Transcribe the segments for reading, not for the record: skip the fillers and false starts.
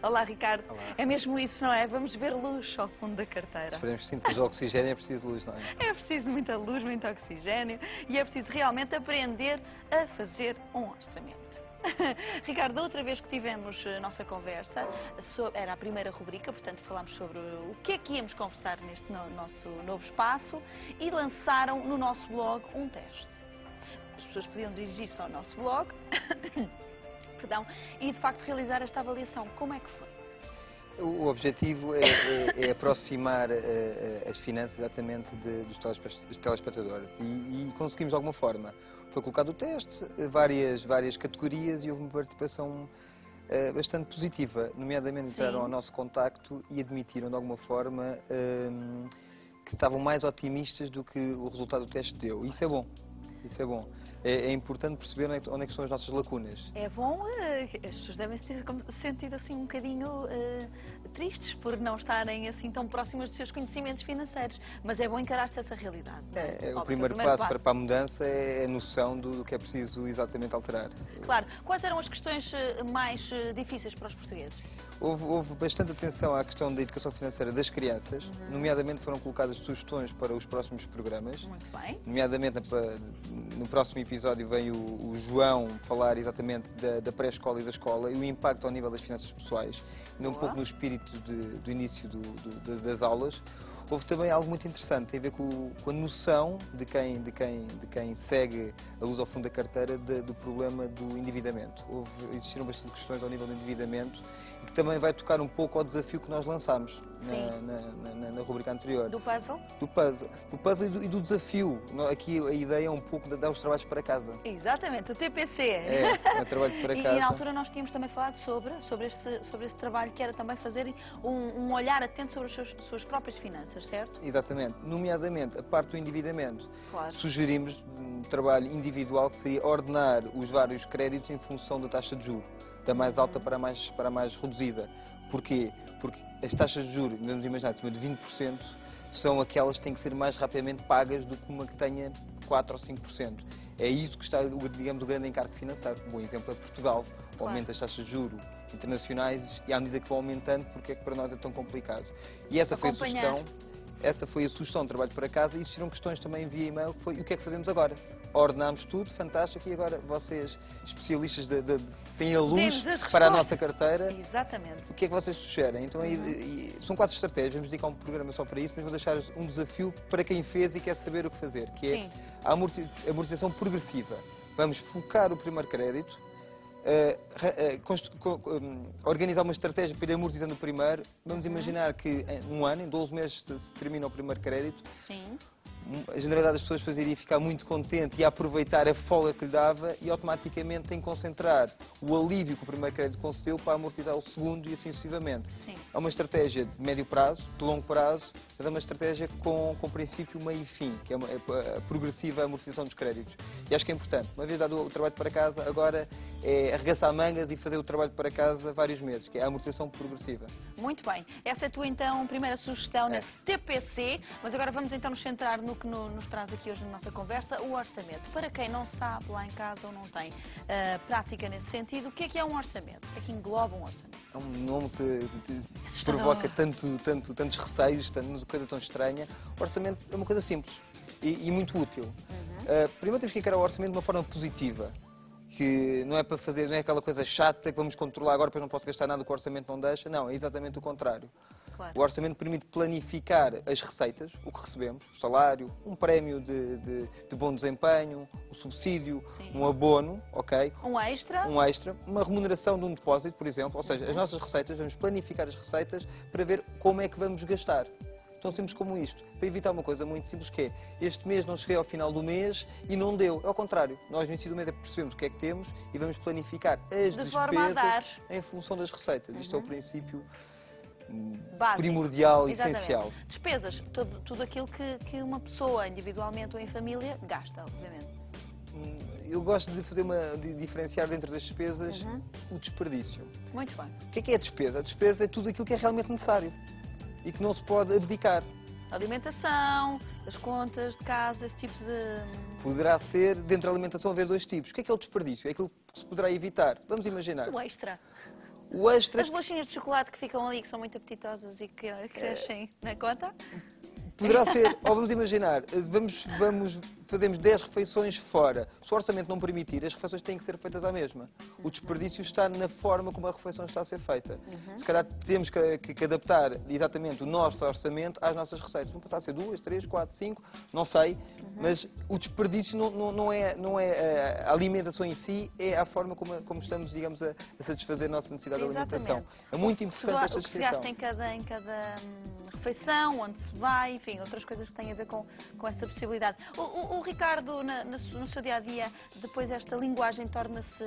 Olá, Ricardo. Olá. É mesmo isso, não é? Vamos ver luz ao fundo da carteira. Esperemos que sim, porque o oxigênio é preciso luz, não é? É preciso muita luz, muito oxigênio e é preciso realmente aprender a fazer um orçamento. Ricardo, da outra vez que tivemos a nossa conversa, era a primeira rubrica, portanto falámos sobre o que é que íamos conversar neste nosso novo espaço e lançaram no nosso blog um teste. As pessoas podiam dirigir-se ao nosso blog perdão, e de facto realizar esta avaliação. Como é que foi? O objetivo é aproximar as finanças exatamente dos telespectadores e conseguimos de alguma forma. Foi colocado o teste, várias categorias e houve uma participação bastante positiva, nomeadamente entraram ao nosso contacto e admitiram de alguma forma que estavam mais otimistas do que o resultado do teste deu. Isso é bom. Isso é bom. É importante perceber onde é que são as nossas lacunas. É bom, as pessoas devem se ter sentido assim um bocadinho tristes por não estarem assim tão próximas dos seus conhecimentos financeiros, mas é bom encarar-se essa realidade. O primeiro passo para a mudança é a noção do que é preciso exatamente alterar. Claro. Quais eram as questões mais difíceis para os portugueses? Houve bastante atenção à questão da educação financeira das crianças, nomeadamente foram colocadas sugestões para os próximos programas. Muito bem. Nomeadamente, no próximo episódio vem o João falar exatamente da pré-escola e da escola e o impacto ao nível das finanças pessoais, um pouco no espírito do início das aulas. Houve também algo muito interessante, tem a ver com a noção de quem segue a luz ao fundo da carteira do problema do endividamento. Existiram bastante questões ao nível do endividamento e que também vai tocar um pouco ao desafio que nós lançámos na rubrica anterior. Do puzzle? Do puzzle e do desafio. Aqui a ideia é um pouco de dar os trabalhos para casa. Exatamente, o TPC. É trabalho para casa. E na altura nós tínhamos também falado sobre esse trabalho que era também fazer um olhar atento sobre as suas próprias finanças, certo? Exatamente. Nomeadamente, a parte do endividamento. Claro. Sugerimos um trabalho individual que seria ordenar os vários créditos em função da taxa de juros, da mais alta para a mais reduzida. Porquê? Porque as taxas de juros, vamos imaginar, acima de 20%, são aquelas que têm que ser mais rapidamente pagas do que uma que tenha 4 ou 5%. É isso que está, digamos, o grande encargo financeiro. Um bom exemplo é Portugal. O aumento das taxas de juros internacionais e à medida que vão aumentando, porque é que para nós é tão complicado. E essa foi a sugestão. Essa foi a sugestão de trabalho para casa e existiram questões também via e-mail, que foi o que é que fazemos agora? Ordenámos tudo, fantástico, e agora vocês, especialistas, têm a luz para a nossa carteira. Exatamente. O que é que vocês sugerem? Então, são 4 estratégias, vamos dedicar um programa só para isso, mas vou deixar um desafio para quem fez e quer saber o que fazer, que é a amortização progressiva. Vamos focar o primeiro crédito, organizar uma estratégia para ir amortizando o primeiro. Vamos imaginar que em um ano, em 12 meses, se termina o primeiro crédito. Sim. A generalidade das pessoas iria ficar muito contente e aproveitar a folga que lhe dava e automaticamente tem que concentrar o alívio que o primeiro crédito concedeu para amortizar o segundo e assim sucessivamente. Sim. É uma estratégia de médio prazo, de longo prazo, mas é uma estratégia com princípio, meio e fim, que é a progressiva amortização dos créditos. E acho que é importante. Uma vez dado o trabalho para casa, agora é arregaçar mangas e fazer o trabalho para casa vários meses, que é a amortização progressiva. Muito bem. Essa é a tua, então, primeira sugestão nesse TPC, mas agora vamos então nos centrar no que nos traz aqui hoje na nossa conversa, o orçamento. Para quem não sabe lá em casa ou não tem prática nesse sentido, o que é um orçamento? O que é que engloba um orçamento? É um nome que provoca tantos receios, uma coisa tão estranha. O orçamento é uma coisa simples e muito útil. Primeiro temos que encarar o orçamento de uma forma positiva, que não é para fazer, não é aquela coisa chata que vamos controlar agora porque não posso gastar nada que o orçamento não deixa. Não, é exatamente o contrário. Claro. O orçamento permite planificar as receitas, o que recebemos, o salário, um prémio de bom desempenho, um subsídio, um abono, ok? Um extra, uma remuneração de um depósito, por exemplo. Ou seja, as nossas receitas, vamos planificar as receitas para ver como é que vamos gastar. Tão simples como isto. Para evitar uma coisa muito simples que é, este mês não cheguei ao final do mês e não deu. É ao contrário. Nós no início do mês é que percebemos o que é que temos e vamos planificar as despesas em função das receitas. Isto é o princípio básico, primordial e essencial. Despesas, tudo aquilo que uma pessoa, individualmente ou em família, gasta, obviamente. Eu gosto de diferenciar dentro das despesas o desperdício. Muito bem. O que é a despesa? A despesa é tudo aquilo que é realmente necessário e que não se pode abdicar. Alimentação, as contas de casa, esse tipo de... Poderá ser, dentro da alimentação, haver dois tipos. O que é o desperdício? É aquilo que se poderá evitar. Vamos imaginar. O extra. O extra As bolachinhas de chocolate que ficam ali, que são muito apetitosas e que crescem na conta? poderá ser, ou vamos imaginar, fazemos 10 refeições fora. Se o orçamento não permitir, as refeições têm que ser feitas à mesma. O desperdício está na forma como a refeição está a ser feita. Se calhar temos que adaptar exatamente o nosso orçamento às nossas receitas. Vão passar a ser 2, 3, 4, 5, não sei, mas o desperdício não é a alimentação em si, é a forma como estamos, digamos, a satisfazer a nossa necessidade de alimentação. É muito importante esta O que se gasta descrição. em cada refeição, onde se vai, enfim, outras coisas que têm a ver com essa possibilidade. O Ricardo, no seu dia-a-dia, depois esta linguagem torna-se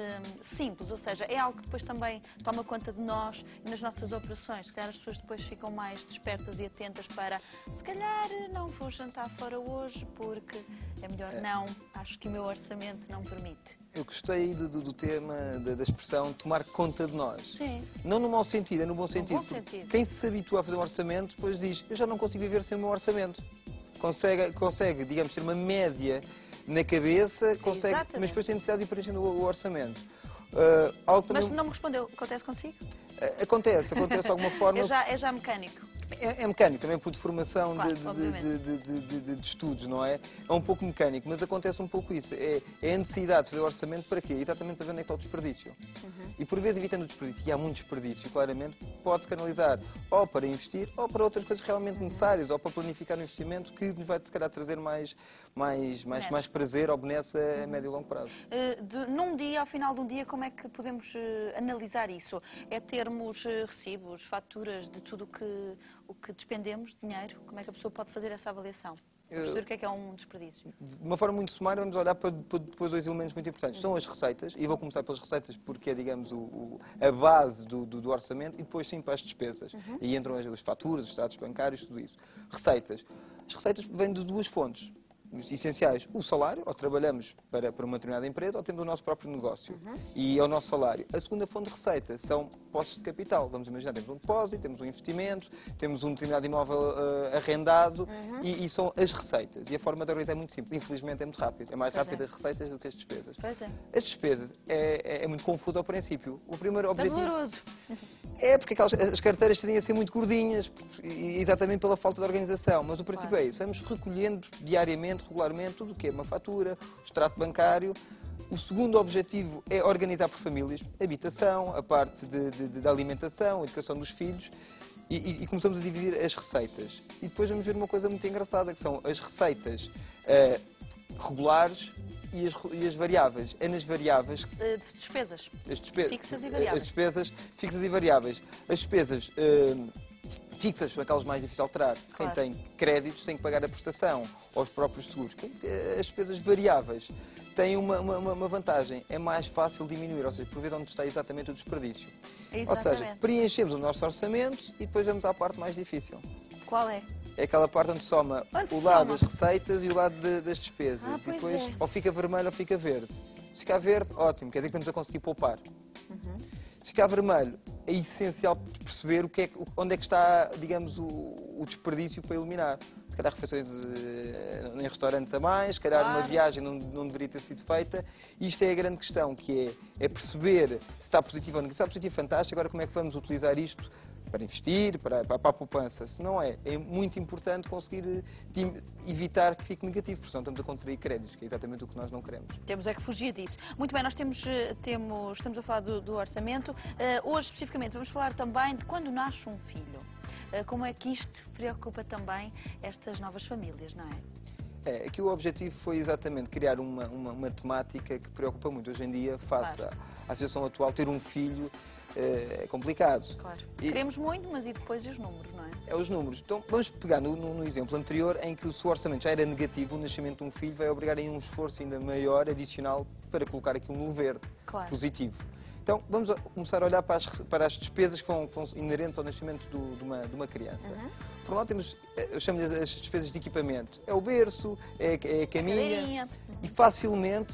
simples, ou seja, é algo que depois também toma conta de nós e nas nossas operações. Se calhar as pessoas depois ficam mais despertas e atentas para, se calhar não vou jantar fora hoje porque é melhor não, acho que o meu orçamento não permite. Eu gostei do tema, da expressão tomar conta de nós. Sim. Não no mau sentido, é no bom No sentido. bom sentido. Quem se habitua a fazer um orçamento, depois diz, eu já não consigo viver sem o meu orçamento. Consegue, digamos, ter uma média na cabeça, Exatamente. mas depois tem necessidade de ir preenchendo o orçamento. Algo também, Mas não me respondeu, acontece consigo? acontece de alguma forma. É já mecânico. É mecânico, também por deformação Claro, de estudos, não é? É um pouco mecânico, mas acontece um pouco isso. É a necessidade de fazer o orçamento para quê? Exatamente para ver onde é que está o desperdício. E por vezes, evitando o desperdício, e há muito desperdício, claramente, pode canalizar ou para investir ou para outras coisas realmente necessárias, ou para planificar um investimento que nos vai, se calhar, trazer mais prazer ou benesse a médio e longo prazo. Num dia, ao final de um dia, como é que podemos analisar isso? É termos recibos, faturas de tudo o que despendemos, dinheiro? Como é que a pessoa pode fazer essa avaliação? Perceber o que é um desperdício? De uma forma muito sumária, vamos olhar para depois dois elementos muito importantes. São as receitas, e vou começar pelas receitas porque é, digamos, a base do orçamento, e depois sim para as despesas. E aí entram as faturas, os extratos bancários, tudo isso. Receitas. As receitas vêm de duas fontes essenciais. O salário, ou trabalhamos para uma determinada empresa, ou temos o nosso próprio negócio. E é o nosso salário. A segunda fonte de receita são postos de capital. Vamos imaginar, temos um depósito, temos um investimento, temos um determinado imóvel arrendado, e são as receitas. E a forma de organizar é muito simples. Infelizmente é muito rápido. É mais rápido as receitas do que as despesas. Pois é. As despesas é muito confuso ao princípio. O primeiro objetivo... Doloroso. É porque as carteiras tendem a ser muito gordinhas, exatamente pela falta de organização. Mas o princípio Claro. é isso. Vamos recolhendo diariamente, regularmente, tudo o que é uma fatura, o extrato bancário. O segundo objetivo é organizar por famílias. Habitação, a parte da alimentação, a educação dos filhos. E começamos a dividir as receitas. E depois vamos ver uma coisa muito engraçada, que são as receitas regulares e as variáveis. É nas variáveis... Despesas. Fixas e As variáveis. despesas fixas e variáveis. As despesas fixas são aquelas mais difíceis de alterar. Claro. Quem tem créditos tem que pagar a prestação, ou os próprios seguros. As despesas variáveis têm uma vantagem. É mais fácil diminuir, ou seja, por ver onde está exatamente o desperdício. Ou seja, Exatamente. preenchemos o nosso orçamento e depois vamos à parte mais difícil. Qual é? É aquela parte onde soma Onde o se lado soma? das receitas e o lado das despesas. Ah, E pois depois é. ou fica vermelho ou fica verde. Se ficar verde, ótimo, quer dizer que estamos a conseguir poupar. Se ficar vermelho, é essencial perceber onde é que está, digamos, o desperdício para eliminar. Se calhar refeições em restaurantes a mais, se calhar uma Claro. viagem não deveria ter sido feita. E isto é a grande questão, que é perceber se está positivo ou negativo. Se está positivo, fantástico. Agora, como é que vamos utilizar isto para investir, para a poupança? Se não é muito importante conseguir evitar que fique negativo, porque senão estamos a contrair créditos, que é exatamente o que nós não queremos. Temos é que fugir disso. Muito bem, nós estamos a falar do orçamento. Hoje, especificamente, vamos falar também de quando nasce um filho. Como é que isto preocupa também estas novas famílias, não é? Aqui o objetivo foi exatamente criar uma temática que preocupa muito hoje em dia, face Claro. à situação atual. Ter um filho é complicado. Claro. E- Queremos muito, mas e depois os números, não é? É os números. Então, vamos pegar no exemplo anterior, em que o seu orçamento já era negativo, o nascimento de um filho vai obrigar a um esforço ainda maior, adicional, para colocar aquilo no verde, Claro. positivo. Então, vamos começar a olhar para as despesas que são inerentes ao nascimento de uma criança. Por um lado temos, eu chamo-lhe as despesas de equipamento. É o berço, é a caminha, Cadeirinha. e facilmente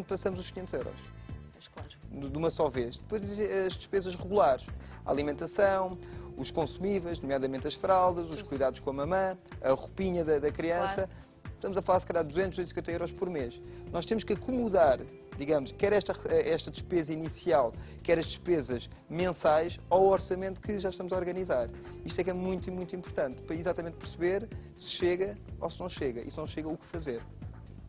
passamos os 500 euros, Pois, claro. de uma só vez. Depois as despesas regulares, a alimentação, os consumíveis, nomeadamente as fraldas, os cuidados com a mamã, a roupinha da criança. Claro. Estamos a falar, se calhar, de 200, 250 euros por mês. Nós temos que acomodar digamos, quer esta despesa inicial, quer as despesas mensais ao orçamento que já estamos a organizar. Isto é que é muito, muito importante, para exatamente perceber se chega ou se não chega. E se não chega, o que fazer.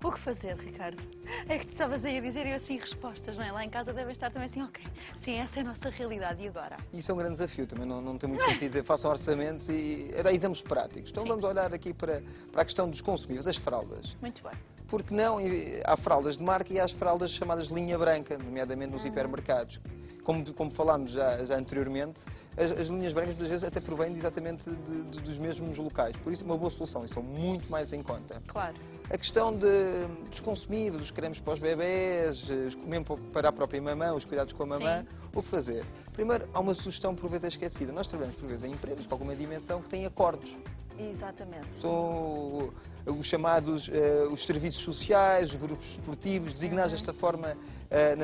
O que fazer, Ricardo? É que tu estavas aí a dizer eu assim respostas, não é? Lá em casa devem estar também assim, ok, sim, essa é a nossa realidade, e agora? Isso é um grande desafio, também não tem muito sentido dizer façam orçamentos e dar exemplos práticos. Então Sim. vamos olhar aqui para a questão dos consumíveis, das fraldas. Muito bem. Porque não, há fraldas de marca e há as fraldas chamadas de linha branca, nomeadamente nos hipermercados. Como falámos já anteriormente, as linhas brancas muitas vezes até provêm exatamente dos mesmos locais. Por isso é uma boa solução, e estão muito mais em conta. Claro. A questão dos consumíveis, os cremes para os bebés, mesmo para a própria mamã, os cuidados com a mamã, o que fazer? Primeiro, há uma sugestão por vezes esquecida. Nós trabalhamos por vezes em empresas com alguma dimensão que têm acordos. Exatamente. São os chamados os serviços sociais, os grupos esportivos, designados desta forma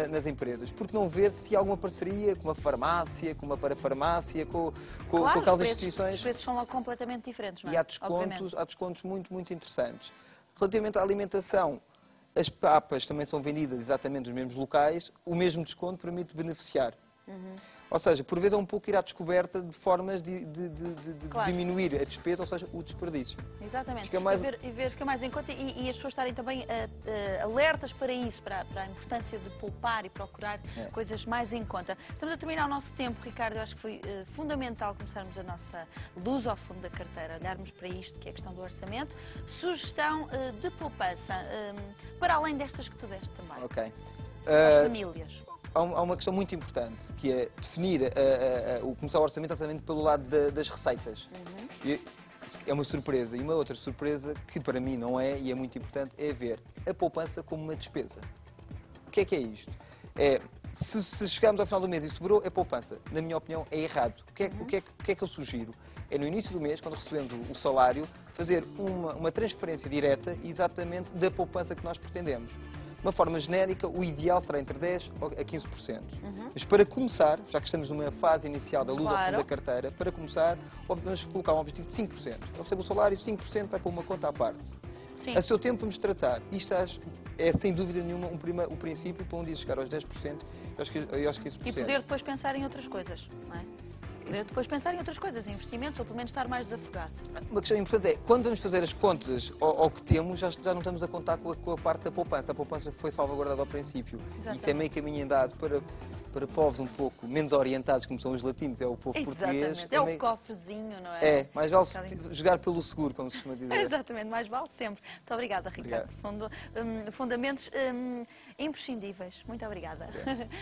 nas empresas. Porque não ver se há alguma parceria com uma farmácia, com uma parafarmácia, com Claro, aquelas os instituições. preços são logo completamente diferentes, não é? E há descontos muito, muito interessantes. Relativamente à alimentação, as papas também são vendidas exatamente nos mesmos locais, o mesmo desconto permite beneficiar. Ou seja, por vezes é um pouco ir à descoberta de formas de Claro. diminuir a despesa, ou seja, o desperdício. Exatamente. Fica mais- Fica mais em conta e as pessoas estarem também alertas para isso, para a importância de poupar e procurar coisas mais em conta. Estamos a terminar o nosso tempo, Ricardo. Eu acho que foi fundamental começarmos a nossa luz ao fundo da carteira, olharmos para isto, que é a questão do orçamento. Sugestão de poupança, para além destas que tu deste também, Ok. para as famílias. Há uma questão muito importante, que é definir, começar o orçamento exatamente pelo lado das receitas. E é uma surpresa. E uma outra surpresa, que para mim não é, e é muito importante, é ver a poupança como uma despesa. O que é isto? Se chegarmos ao final do mês e sobrou, é poupança. Na minha opinião, é errado. O que é que eu sugiro? É no início do mês, quando recebemos o salário, fazer uma transferência direta exatamente da poupança que nós pretendemos. De uma forma genérica, o ideal será entre 10% a 15%. Mas para começar, já que estamos numa fase inicial da luz ao fundo da carteira, para começar, vamos colocar um objetivo de 5%. Eu recebo o salário, 5% vai para uma conta à parte. Sim. A seu tempo vamos tratar. Isto é sem dúvida nenhuma o princípio para um dia chegar aos 10% e aos 15%. E poder depois pensar em outras coisas, não é? Poder depois pensar em outras coisas, investimentos, ou pelo menos estar mais desafogado. Uma questão importante é, quando vamos fazer as contas ao que temos, já não estamos a contar com a parte da poupança. A poupança foi salvaguardada ao princípio. Exatamente. Isso é meio caminho andado para povos um pouco menos orientados, como são os latinos, é o povo português. Exatamente, é o cofrezinho, não é? É, mais vale jogar pelo seguro, como se costuma dizer. Exatamente, mais vale sempre. Muito obrigada, Ricardo. Fundamentos imprescindíveis. Muito obrigada.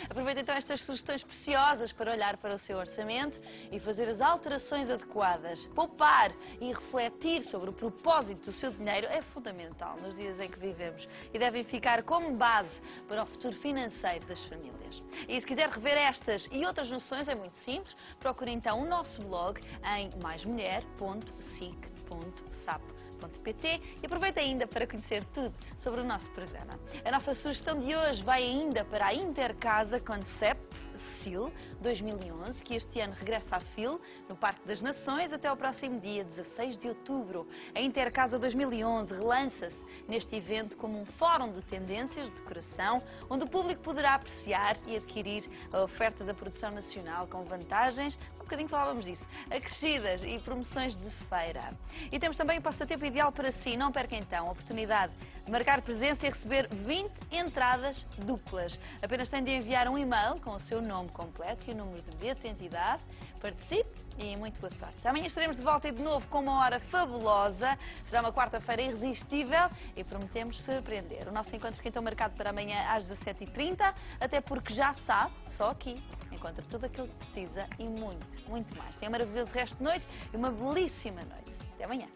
Aproveita então estas sugestões preciosas para olhar para o seu orçamento e fazer as alterações adequadas. Poupar e refletir sobre o propósito do seu dinheiro é fundamental nos dias em que vivemos e devem ficar como base para o futuro financeiro das famílias. E se quiser rever estas e outras noções, é muito simples. Procure então o nosso blog em maismulher.sic.sap.pt e aproveita ainda para conhecer tudo sobre o nosso programa. A nossa sugestão de hoje vai ainda para a Intercasa Concept FIL 2011, que este ano regressa à FIL, no Parque das Nações, até ao próximo dia 16 de outubro. A Intercasa 2011 relança-se neste evento como um fórum de tendências de decoração, onde o público poderá apreciar e adquirir a oferta da produção nacional com vantagens, um bocadinho falávamos disso, acrescidas e promoções de feira. E temos também o passatempo ideal para si. Não perca então a oportunidade de marcar presença e receber 20 entradas duplas. Apenas tem de enviar um e-mail com o seu nome completo e o número de bilhete de identidade. Participe e muito boa sorte. Amanhã estaremos de volta e de novo com uma hora fabulosa. Será uma quarta-feira irresistível e prometemos surpreender. O nosso encontro fica então marcado para amanhã às 17h30, até porque já sabe, só aqui encontra tudo aquilo que precisa e muito, muito mais. Tenha um maravilhoso resto de noite e uma belíssima noite. Até amanhã.